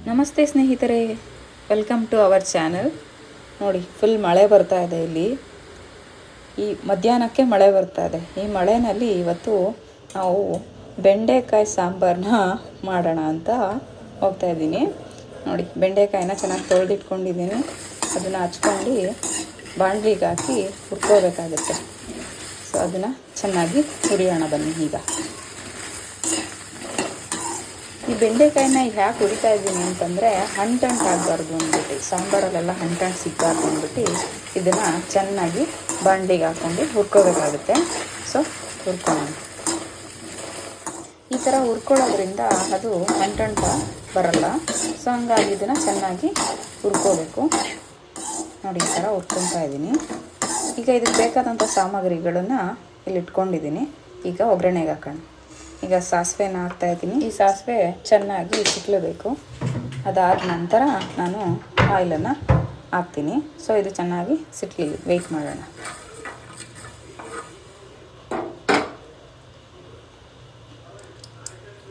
ನಮಸ್ತೆ ಸ್ನೇಹಿತರೆ, welcome to our channel. ನೋಡಿ, ಫುಲ್ ಮಳೆ ಬರ್ತಾ ಇದೆ. ಇಲ್ಲಿ ಈ ಮಧ್ಯಾಹ್ನಕ್ಕೆ ಮಳೆ ಬರ್ತಾ ಇದೆ. ಈ ಮಳೆಯಲ್ಲಿ ಇವತ್ತು ನಾವು ಬೆಂಡೆಕಾಯಿ ಸಾಂಬಾರನ್ನ ಮಾಡೋಣ ಅಂತ ಹೋಗ್ತಾ ಇದ್ದೀನಿ. ನೋಡಿ, ಬೆಂಡೆಕಾಯಿನ ಚೆನ್ನಾಗಿ ತೊಳೆದಿಟ್ಕೊಂಡಿದ್ದೀನಿ. ಅದನ್ನು ಹಚ್ಕೊಂಡು ಬಾಣಲಿಗೆ ಹಾಕಿ ಹುರ್ಕೋಬೇಕಾಗುತ್ತೆ. ಸೊ ಅದನ್ನು ಚೆನ್ನಾಗಿ ಹುರಿಯೋಣ ಬನ್ನಿ. ಈಗ ಈ ಬೆಂಡೆಕಾಯಿನ ಯಾಕೆ ಹುರಿತಾ ಇದ್ದೀನಿ ಅಂತಂದರೆ ಅಂಟಂಟು ಆಗಬಾರ್ದು ಅಂದ್ಬಿಟ್ಟು, ಸಾಂಬಾರಲ್ಲೆಲ್ಲ ಅಂಟಂಟು ಸಿಗಬಾರ್ದು ಅಂದ್ಬಿಟ್ಟು ಇದನ್ನು ಚೆನ್ನಾಗಿ ಬಾಣಲಿಗೆ ಹಾಕ್ಕೊಂಡು ಹುರ್ಕೋಬೇಕಾಗುತ್ತೆ. ಸೊ ಹುರ್ಕೊಳ್ಳೋಣ. ಈ ಥರ ಹುರ್ಕೊಳ್ಳೋದ್ರಿಂದ ಅದು ಅಂಟಂಟು ಬರಲ್ಲ. ಸೊ ಹಂಗಾಗಿ ಇದನ್ನು ಚೆನ್ನಾಗಿ ಹುರ್ಕೋಬೇಕು. ನೋಡಿ, ಈ ಥರ ಹುರ್ಕೊತಾ ಇದ್ದೀನಿ. ಈಗ ಇದಕ್ಕೆ ಬೇಕಾದಂಥ ಸಾಮಗ್ರಿಗಳನ್ನು ಇಲ್ಲಿ ಇಟ್ಕೊಂಡಿದ್ದೀನಿ. ಈಗ ಒಗ್ಗರಣೆಗೆ ಹಾಕೋಣ. ಈಗ ಸಾಸಿವೆನ ಹಾಕ್ತಾಯಿದ್ದೀನಿ. ಈ ಸಾಸಿವೆ ಚೆನ್ನಾಗಿ ಸಿಕ್ಕಲೇಬೇಕು. ಅದಾದ ನಂತರ ನಾನು ಆಯಿಲನ್ನು ಹಾಕ್ತೀನಿ. ಸೊ ಇದು ಚೆನ್ನಾಗಿ ಸಿಕ್ಕಲಿ, ವೆಯ್ಟ್ ಮಾಡೋಣ.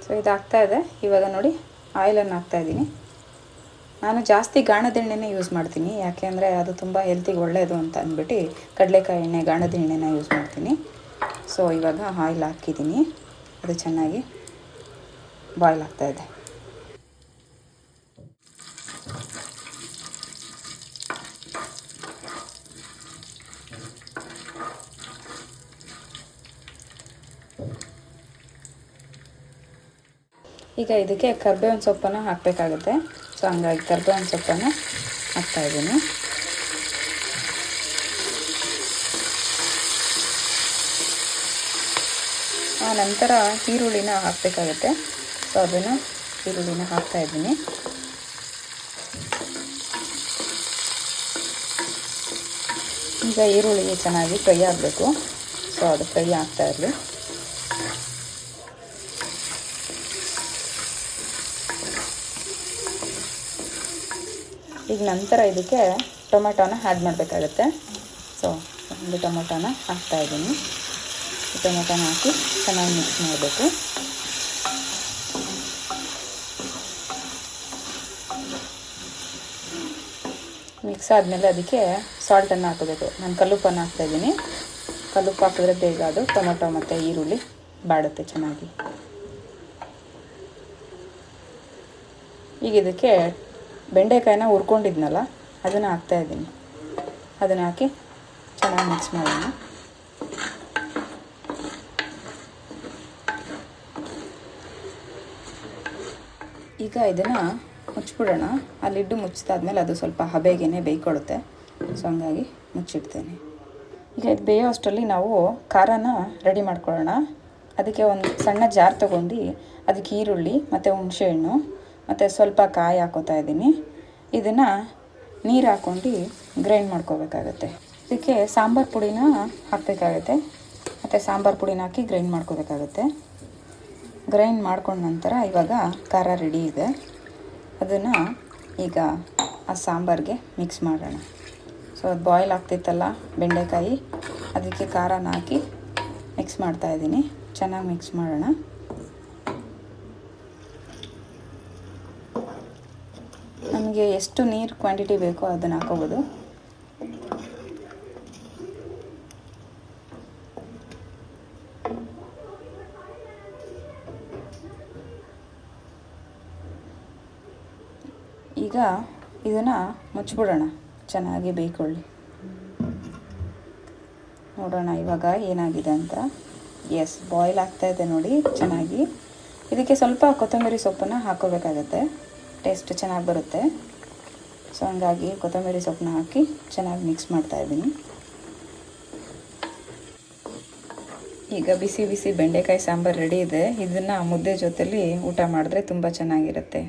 ಸೊ ಇದು ಹಾಕ್ತಾಯಿದೆ. ಇವಾಗ ನೋಡಿ, ಆಯಿಲನ್ನು ಹಾಕ್ತಾಯಿದ್ದೀನಿ. ನಾನು ಜಾಸ್ತಿ ಗಾಣದ ಎಣ್ಣೆನೇ ಯೂಸ್ ಮಾಡ್ತೀನಿ. ಯಾಕೆ ಅಂದರೆ ಅದು ತುಂಬ ಹೆಲ್ತಿಗೆ ಒಳ್ಳೆಯದು ಅಂತ ಅಂದ್ಬಿಟ್ಟು ಕಡಲೆಕಾಯಿ ಎಣ್ಣೆ, ಗಾಣದ ಎಣ್ಣೆನ ಯೂಸ್ ಮಾಡ್ತೀನಿ. ಸೊ ಇವಾಗ ಆಯಿಲ್ ಹಾಕಿದ್ದೀನಿ. ಅದು ಚೆನ್ನಾಗಿ ಬಾಯ್ಲ್ ಆಗ್ತಾಯಿದೆ. ಈಗ ಇದಕ್ಕೆ ಕರಿಬೇವಿನ ಸೊಪ್ಪನ್ನು ಹಾಕಬೇಕಾಗುತ್ತೆ. ಸೊ ಹಂಗಾಗಿ ಕರಿಬೇವಿನ ಸೊಪ್ಪನ್ನು ಹಾಕ್ತಾಯಿದ್ದೀನಿ. ನಂತರ ಈರುಳ್ಳಿನ ಹಾಕಬೇಕಾಗುತ್ತೆ. ಸೊ ಅದನ್ನು ಈರುಳ್ಳಿನ ಹಾಕ್ತಾಯಿದ್ದೀನಿ. ಈಗ ಈರುಳ್ಳಿ ಚೆನ್ನಾಗಿ ಫ್ರೈ ಆಗಬೇಕು. ಸೊ ಅದು ಫ್ರೈ ಆಗ್ತಾ ಇರಲಿ. ಈಗ ನಂತರ ಇದಕ್ಕೆ ಟೊಮೆಟೊನ ಆ್ಯಡ್ ಮಾಡಬೇಕಾಗತ್ತೆ. ಸೊ ಒಂದು ಟೊಮೆಟೊನ ಹಾಕ್ತಾಯಿದ್ದೀನಿ. ಟೊಮೆಟೊನ ಹಾಕಿ ಚೆನ್ನಾಗಿ ಮಿಕ್ಸ್ ಮಾಡಬೇಕು. ಮಿಕ್ಸ್ ಆದಮೇಲೆ ಅದಕ್ಕೆ ಸಾಲ್ಟನ್ನು ಹಾಕಬೇಕು. ನಾನು ಕಲ್ಲುಪ್ಪನ್ನು ಹಾಕ್ತಾಯಿದ್ದೀನಿ. ಕಲ್ಲುಪ್ಪು ಹಾಕಿದ್ರೆ ಬೇಗ ಅದು ಟೊಮೆಟೊ ಮತ್ತು ಈರುಳ್ಳಿ ಬಾಡುತ್ತೆ ಚೆನ್ನಾಗಿ. ಈಗ ಇದಕ್ಕೆ ಬೆಂಡೆಕಾಯಿನ ಹುರ್ಕೊಂಡಿದ್ನಲ್ಲ ಅದನ್ನು ಹಾಕ್ತಾಯಿದ್ದೀನಿ. ಅದನ್ನು ಹಾಕಿ ಚೆನ್ನಾಗಿ ಮಿಕ್ಸ್ ಮಾಡೋಣ. ಈಗ ಇದನ್ನು ಮುಚ್ಚಿಬಿಡೋಣ. ಆ ಲಿಡ್ಡು ಮುಚ್ಚಿದಾದ್ಮೇಲೆ ಅದು ಸ್ವಲ್ಪ ಹಬೆಗೇ ಬೇಯ್ಕೊಳ್ಳುತ್ತೆ. ಸೊ ಹಂಗಾಗಿ ಮುಚ್ಚಿಡ್ತೇನೆ. ಈಗ ಇದು ಬೇಯೋ ಅಷ್ಟರಲ್ಲಿ ನಾವು ಖಾರನ ರೆಡಿ ಮಾಡ್ಕೊಳ್ಳೋಣ. ಅದಕ್ಕೆ ಒಂದು ಸಣ್ಣ ಜಾರ್ ತೊಗೊಂಡು ಅದಕ್ಕೆ ಈರುಳ್ಳಿ ಮತ್ತು ಹುಣಸೆಹಣ್ಣು ಮತ್ತು ಸ್ವಲ್ಪ ಕಾಯಿ ಹಾಕೋತಾ ಇದ್ದೀನಿ. ಇದನ್ನು ನೀರು ಹಾಕ್ಕೊಂಡು ಗ್ರೈಂಡ್ ಮಾಡ್ಕೋಬೇಕಾಗತ್ತೆ. ಇದಕ್ಕೆ ಸಾಂಬಾರು ಪುಡಿನ ಹಾಕಬೇಕಾಗತ್ತೆ. ಮತ್ತು ಸಾಂಬಾರು ಪುಡಿನ ಹಾಕಿ ಗ್ರೈಂಡ್ ಮಾಡ್ಕೋಬೇಕಾಗತ್ತೆ. ಗ್ರೈಂಡ್ ಮಾಡ್ಕೊಂಡ ನಂತರ ಇವಾಗ ಖಾರ ರೆಡಿ ಇದೆ. ಅದನ್ನು ಈಗ ಆ ಸಾಂಬಾರಿಗೆ ಮಿಕ್ಸ್ ಮಾಡೋಣ. ಸೊ ಅದು ಬಾಯ್ಲ್ ಆಗ್ತಿತ್ತಲ್ಲ ಬೆಂಡೆಕಾಯಿ, ಅದಕ್ಕೆ ಖಾರನ ಹಾಕಿ ಮಿಕ್ಸ್ ಮಾಡ್ತಾಯಿದ್ದೀನಿ. ಚೆನ್ನಾಗಿ ಮಿಕ್ಸ್ ಮಾಡೋಣ. ನಮಗೆ ಎಷ್ಟು ನೀರು ಕ್ವಾಂಟಿಟಿ ಬೇಕೋ ಅದನ್ನು ಹಾಕೋಬೋದು. ಈಗ ಇದನ್ನು ಮುಚ್ಚಿಬಿಡೋಣ. ಚೆನ್ನಾಗಿ ಬೇಯ್ಕೊಳ್ಳಿ. ನೋಡೋಣ ಇವಾಗ ಏನಾಗಿದೆ ಅಂತ. ಎಸ್, ಬಾಯ್ಲ್ ಆಗ್ತಾಯಿದೆ ನೋಡಿ ಚೆನ್ನಾಗಿ. ಇದಕ್ಕೆ ಸ್ವಲ್ಪ ಕೊತ್ತಂಬರಿ ಸೊಪ್ಪನ್ನು ಹಾಕೋಬೇಕಾಗತ್ತೆ. ಟೇಸ್ಟ್ ಚೆನ್ನಾಗಿ ಬರುತ್ತೆ. ಸೊ ಹಂಗಾಗಿ ಕೊತ್ತಂಬರಿ ಸೊಪ್ಪನ್ನ ಹಾಕಿ ಚೆನ್ನಾಗಿ ಮಿಕ್ಸ್ ಮಾಡ್ತಾಯಿದ್ದೀನಿ. ಈಗ ಬಿಸಿ ಬಿಸಿ ಬೆಂಡೆಕಾಯಿ ಸಾಂಬಾರು ರೆಡಿ ಇದೆ. ಇದನ್ನು ಮುದ್ದೆ ಜೊತೆಲಿ ಊಟ ಮಾಡಿದ್ರೆ ತುಂಬ ಚೆನ್ನಾಗಿರುತ್ತೆ.